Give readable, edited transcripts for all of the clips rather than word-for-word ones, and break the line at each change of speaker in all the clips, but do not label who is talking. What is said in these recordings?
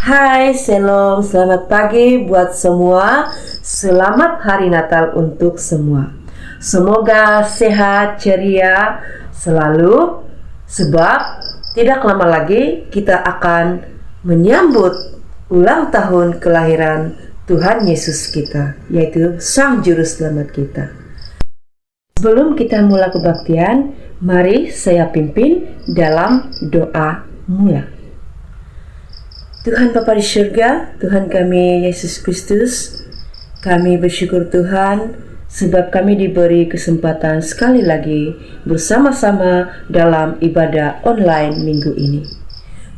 Hai, Shalom, selamat pagi buat semua. Selamat Hari Natal untuk semua. Semoga sehat, ceria selalu, sebab tidak lama lagi kita akan menyambut ulang tahun kelahiran Tuhan Yesus kita, yaitu Sang Juru Selamat kita. Sebelum kita mulai kebaktian, mari saya pimpin dalam doa mula. Tuhan Bapa di surga, Tuhan kami Yesus Kristus, kami bersyukur Tuhan sebab kami diberi kesempatan sekali lagi bersama-sama dalam ibadah online minggu ini.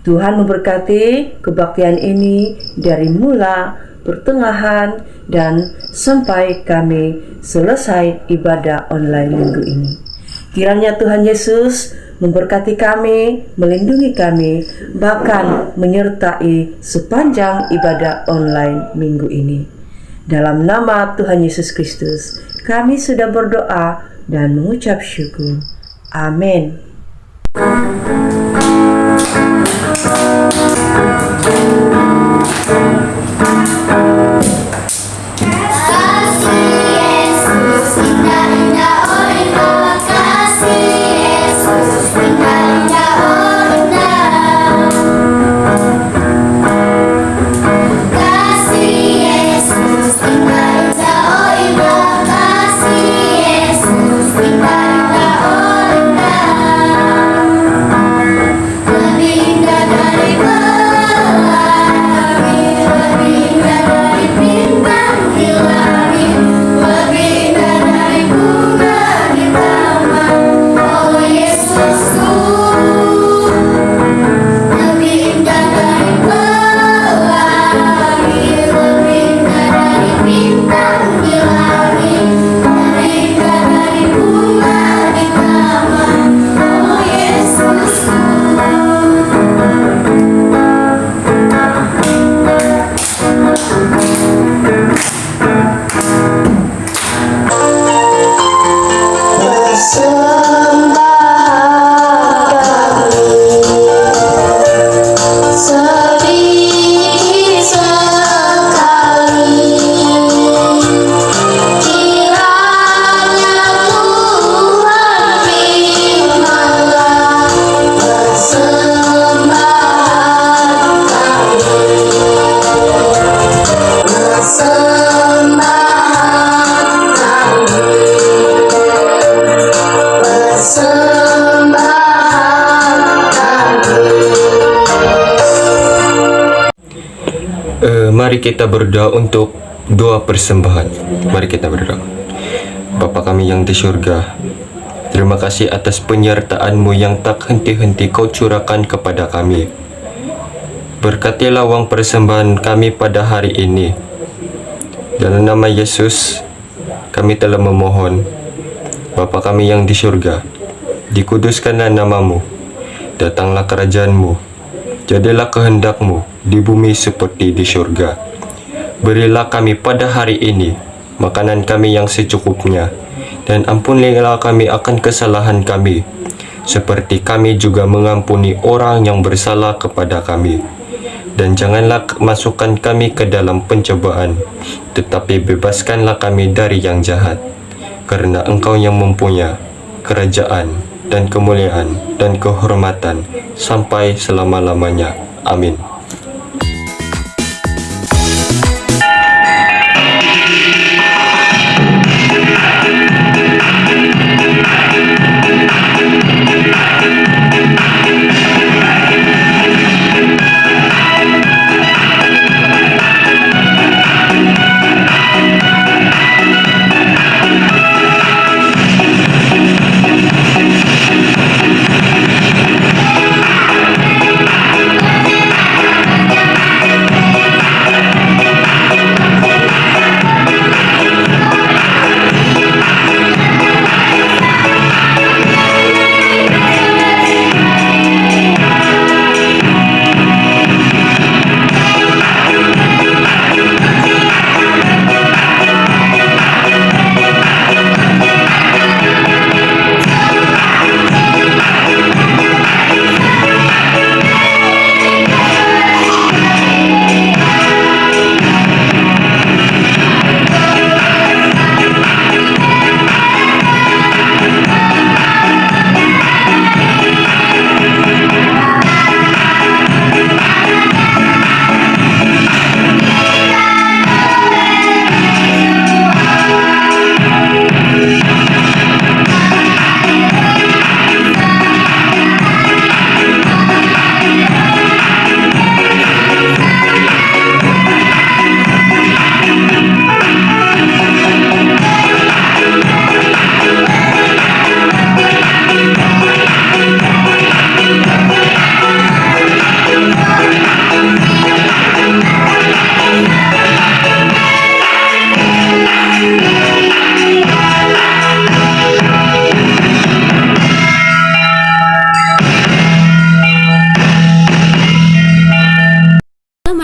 Tuhan memberkati kebaktian ini dari mula, pertengahan, dan sampai kami selesai ibadah online minggu ini. Kiranya Tuhan Yesus memberkati kami, melindungi kami, bahkan menyertai sepanjang ibadah online minggu ini. Dalam nama Tuhan Yesus Kristus, kami sudah berdoa dan mengucap syukur. Amin.
Mari kita berdoa untuk doa persembahan. Mari kita berdoa. Bapa kami yang di surga, terima kasih atas penyertaan-Mu yang tak henti-henti Kau curahkan kepada kami. Berkatilah uang persembahan kami pada hari ini. Dalam nama Yesus, kami telah memohon. Bapa kami yang di surga, dikuduskanlah nama-Mu, datanglah kerajaan-Mu, jadilah kehendak-Mu di bumi seperti di surga. Berilah kami pada hari ini makanan kami yang secukupnya, dan ampunilah kami akan kesalahan kami, seperti kami juga mengampuni orang yang bersalah kepada kami. Dan janganlah masukkan kami ke dalam pencobaan, tetapi bebaskanlah kami dari yang jahat. Karena Engkau yang mempunyai kerajaan dan kemuliaan dan kehormatan sampai selama-lamanya. Amin.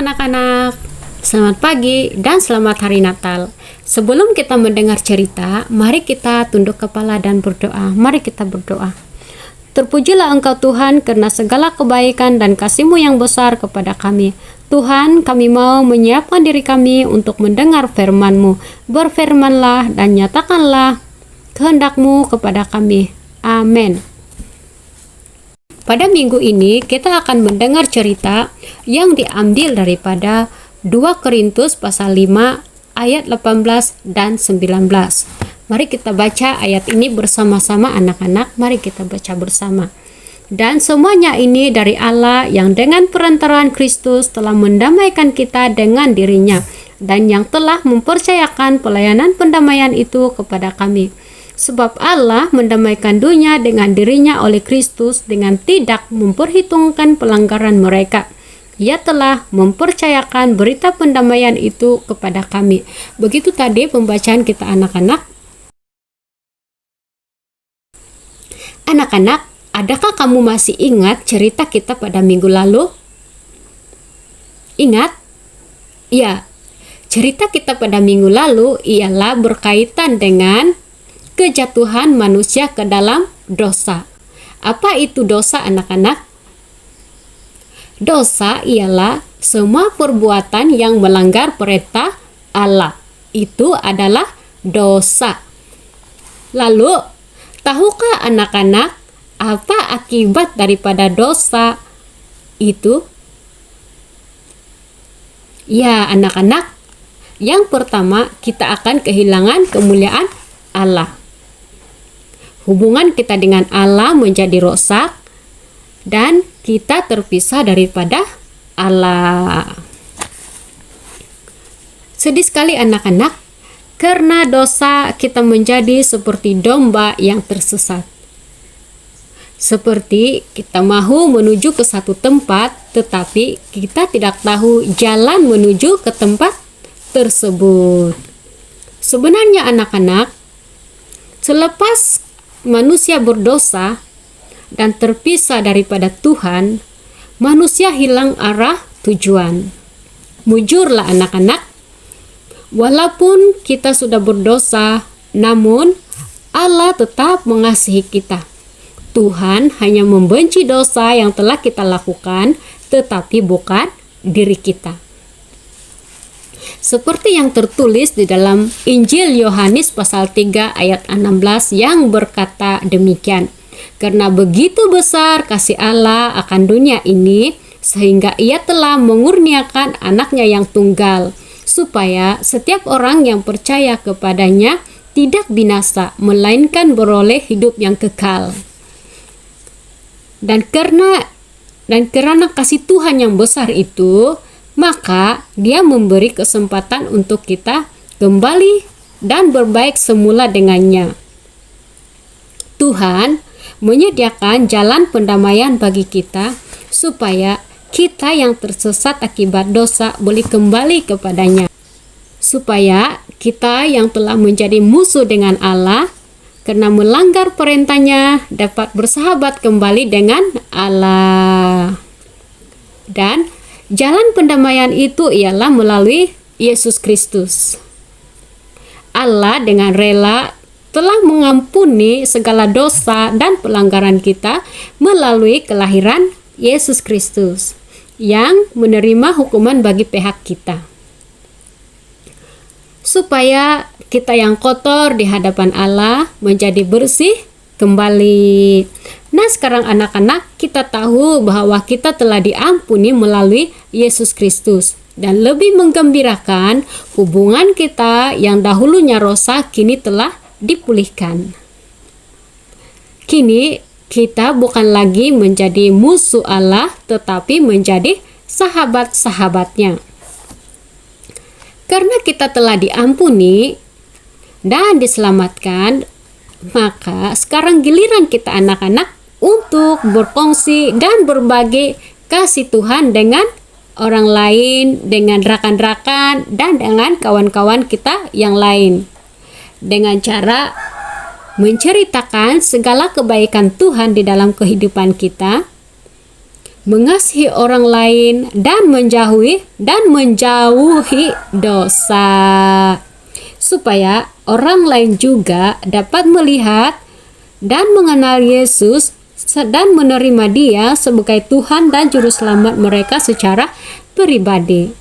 anak-anak, selamat pagi dan selamat hari Natal. Sebelum kita mendengar cerita, mari kita tunduk kepala dan berdoa. Mari kita berdoa. Terpujilah Engkau Tuhan karena segala kebaikan dan kasih-Mu yang besar kepada kami. Tuhan, kami mau menyiapkan diri kami untuk mendengar firman-Mu. Berfirmanlah dan nyatakanlah kehendak-Mu kepada kami. Amin. Pada minggu ini kita akan mendengar cerita yang diambil daripada 2 Korintus pasal 5 ayat 18 dan 19. Mari kita baca ayat ini bersama-sama anak-anak. Mari kita baca bersama. Dan semuanya ini dari Allah yang dengan perantaraan Kristus telah mendamaikan kita dengan dirinya dan yang telah mempercayakan pelayanan pendamaian itu kepada kami. Sebab Allah mendamaikan dunia dengan dirinya oleh Kristus dengan tidak memperhitungkan pelanggaran mereka. Ia telah mempercayakan berita pendamaian itu kepada kami. Begitu tadi pembacaan kita anak-anak. Anak-anak, adakah kamu masih ingat cerita kita pada minggu lalu? Ingat? Ya, cerita kita pada minggu lalu ialah berkaitan dengan kejatuhan manusia ke dalam dosa. Apa itu dosa anak-anak? Dosa ialah semua perbuatan yang melanggar perintah Allah. Itu adalah dosa. Lalu, tahukah anak-anak apa akibat daripada dosa itu? Ya anak-anak, yang pertama kita akan kehilangan kemuliaan Allah. Hubungan kita dengan Allah menjadi rusak dan kita terpisah daripada Allah. Sedih sekali anak-anak, karena dosa kita menjadi seperti domba yang tersesat. Seperti kita mahu menuju ke satu tempat, tetapi kita tidak tahu jalan menuju ke tempat tersebut. Sebenarnya anak-anak, selepas manusia berdosa dan terpisah daripada Tuhan, manusia hilang arah tujuan. Mujurlah anak-anak, walaupun kita sudah berdosa, namun Allah tetap mengasihi kita. Tuhan hanya membenci dosa yang telah kita lakukan, tetapi bukan diri kita. Seperti yang tertulis di dalam Injil Yohanes pasal 3 ayat 16 yang berkata demikian. Karena begitu besar kasih Allah akan dunia ini, sehingga Ia telah mengurniakan anaknya yang tunggal, supaya setiap orang yang percaya kepadanya tidak binasa, melainkan beroleh hidup yang kekal. Dan karena kasih Tuhan yang besar itu, maka Dia memberi kesempatan untuk kita kembali dan berbaik semula dengannya. Tuhan menyediakan jalan pendamaian bagi kita supaya kita yang tersesat akibat dosa boleh kembali kepadanya. Supaya kita yang telah menjadi musuh dengan Allah karena melanggar perintahnya dapat bersahabat kembali dengan Allah. Dan jalan pendamaian itu ialah melalui Yesus Kristus. Allah dengan rela telah mengampuni segala dosa dan pelanggaran kita melalui kelahiran Yesus Kristus yang menerima hukuman bagi pihak kita. Supaya kita yang kotor di hadapan Allah menjadi bersih kembali. Nah, sekarang anak-anak, kita tahu bahwa kita telah diampuni melalui Yesus Kristus. Dan lebih menggembirakan, hubungan kita yang dahulunya rusak kini telah dipulihkan. Kini kita bukan lagi menjadi musuh Allah, tetapi menjadi sahabat-sahabatnya. Karena kita telah diampuni dan diselamatkan, maka sekarang giliran kita anak-anak untuk berfungsi dan berbagi kasih Tuhan dengan orang lain, dengan rekan-rekan, dan dengan kawan-kawan kita yang lain. Dengan cara menceritakan segala kebaikan Tuhan di dalam kehidupan kita, mengasihi orang lain, dan menjauhi dosa, supaya orang lain juga dapat melihat dan mengenal Yesus dan menerima Dia sebagai Tuhan dan Juru Selamat mereka secara pribadi.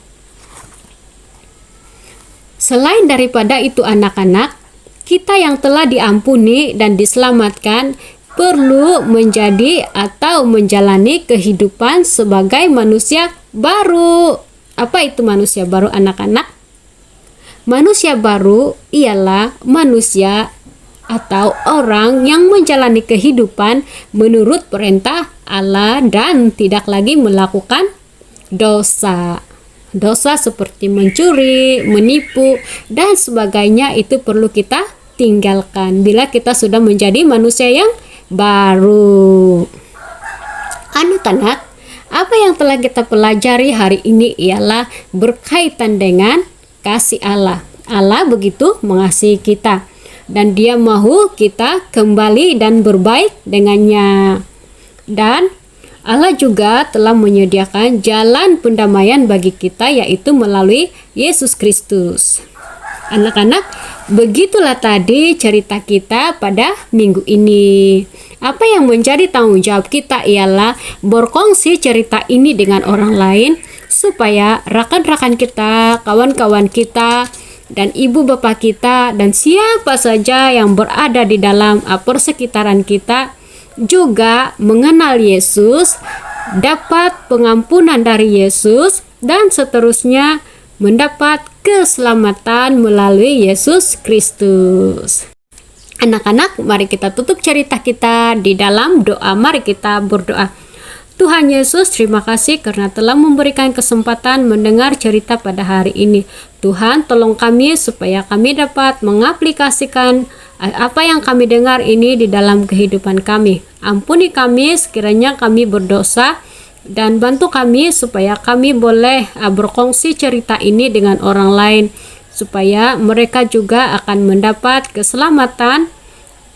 Selain daripada itu anak-anak, kita yang telah diampuni dan diselamatkan perlu menjadi atau menjalani kehidupan sebagai manusia baru. Apa itu manusia baru anak-anak? Manusia baru ialah manusia atau orang yang menjalani kehidupan menurut perintah Allah dan tidak lagi melakukan dosa. Dosa seperti mencuri, menipu, dan sebagainya itu perlu kita tinggalkan bila kita sudah menjadi manusia yang baru. Anak-anak, apa yang telah kita pelajari hari ini ialah berkaitan dengan kasih Allah. Allah begitu mengasihi kita dan Dia mahu kita kembali dan berbaik dengannya. Dan Allah juga telah menyediakan jalan pendamaian bagi kita, yaitu melalui Yesus Kristus. Anak-anak, begitulah tadi cerita kita pada minggu ini. Apa yang menjadi tanggung jawab kita ialah berkongsi cerita ini dengan orang lain, supaya rakan-rakan kita, kawan-kawan kita, dan ibu bapak kita, dan siapa saja yang berada di dalam persekitaran kita juga mengenal Yesus, dapat pengampunan dari Yesus, dan seterusnya mendapat keselamatan melalui Yesus Kristus. Anak-anak, mari kita tutup cerita kita di dalam doa. Mari kita berdoa. Tuhan Yesus, terima kasih karena telah memberikan kesempatan mendengar cerita pada hari ini. Tuhan, tolong kami supaya kami dapat mengaplikasikan apa yang kami dengar ini di dalam kehidupan kami. Ampuni kami sekiranya kami berdosa, dan bantu kami supaya kami boleh berkongsi cerita ini dengan orang lain, supaya mereka juga akan mendapat keselamatan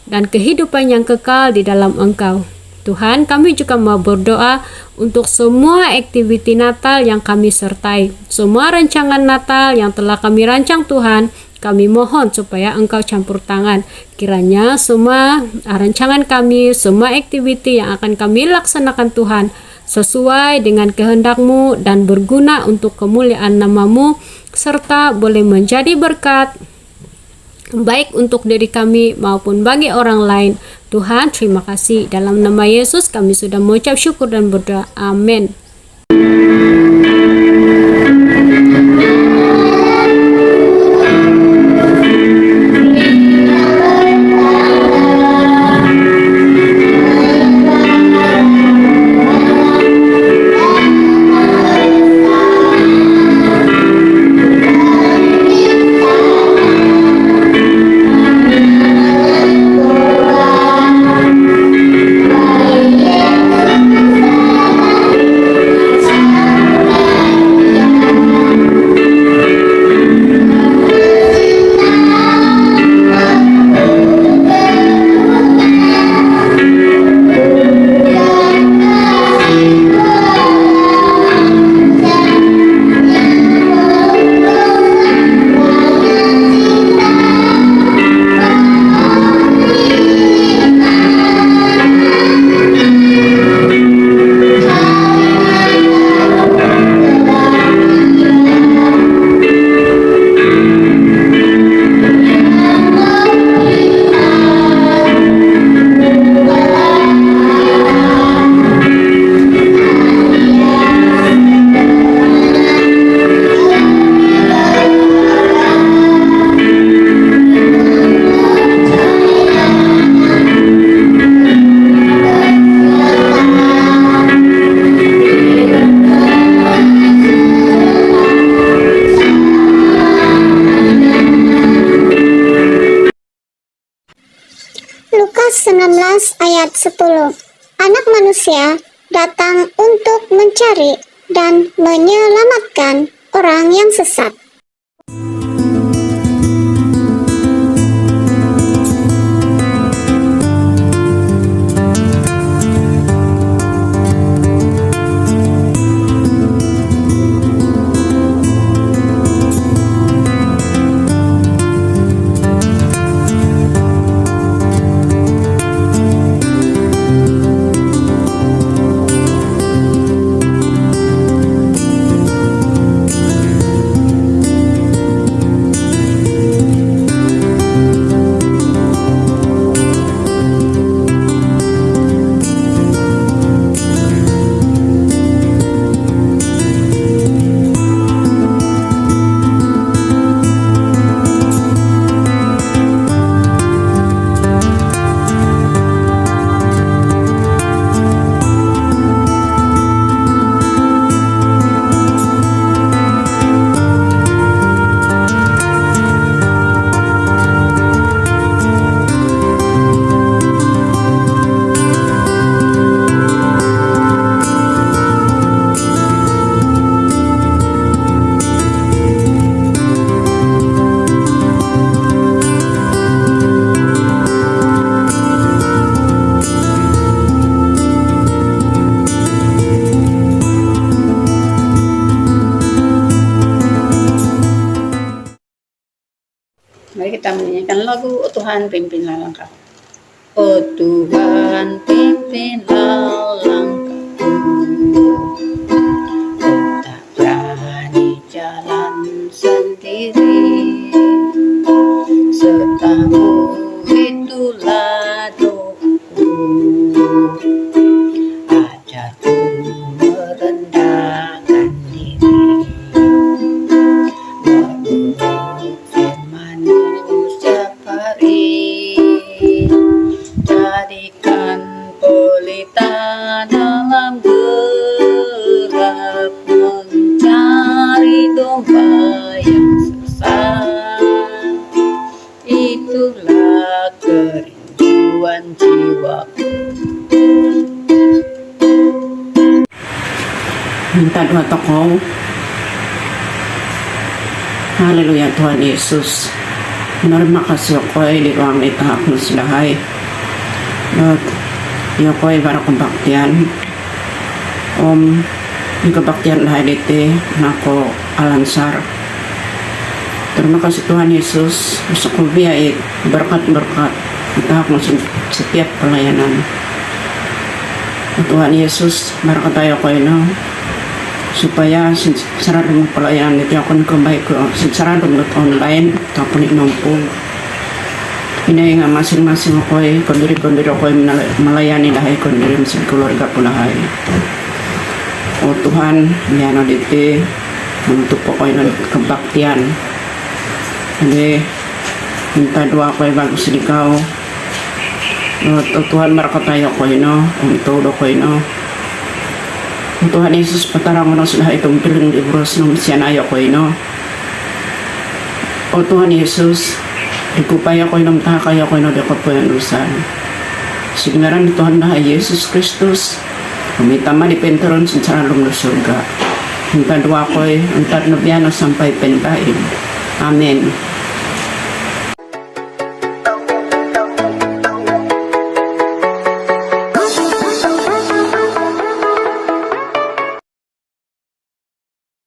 dan kehidupan yang kekal di dalam Engkau. Tuhan, kami juga mau berdoa untuk semua aktiviti Natal yang kami sertai. Semua rancangan Natal yang telah kami rancang Tuhan, kami mohon supaya Engkau campur tangan. Kiranya semua rancangan kami, semua aktiviti yang akan kami laksanakan Tuhan, sesuai dengan kehendak-Mu dan berguna untuk kemuliaan nama-Mu, serta boleh menjadi berkat baik untuk diri kami maupun bagi orang lain. Tuhan, terima kasih. Dalam nama Yesus kami sudah mengucap syukur dan berdoa. Amin.
Lukas 19 ayat 10. Anak manusia datang untuk mencari dan menyelamatkan orang yang sesat.
Mari kita menyanyikan lagu O Tuhan pimpinlah langkah. O Tuhan pimpinlah langkahku, tak berani jalan sendiri, sertamu itulah doaku, ajarku merendahkan diri, menurut firman-Mu setiap hari, jadikan pelita dalam gelap, mencari domba yang sesat. Itulah kerinduan jiwaku.
Minta doa tokoh. Haleluya Tuhan Yesus. Terima kasih koy di ruang ita aku selahay. Dot yo koy para kebaktian. Om di kebaktian lahay dite nako alansar. Terima kasih Tuhan Yesus. Masuk biaya berkat-berkat kita aku setiap pelayanan. Tuhan Yesus berkat tayo koy no. Supaya sarado pelayanan itu akan kembali ke sarado online tapon inompo ini nga masing-masing ako'y kondiri ako'y melayani lahay kondiri masing keluarga ko lahay. O Tuhan biyano diti untuk po ko'y kebaktian jadi minta doa ko'y bagus ikaw. O Tuhan marakatayo ko'y no untuk ko'y no. Tuhan Yesus patarang mo sila itong piling libros ng siyanayo ko no. O Tuhan Yesus, ikupaya ko ng takaya ko no deko po yung lusan. Signaran ni Tuhan na Yesus Kristus, umitama di penteron sa saralong na surga. Hintad wa ko'y, hintad na biyano sampay pentaim. Amen.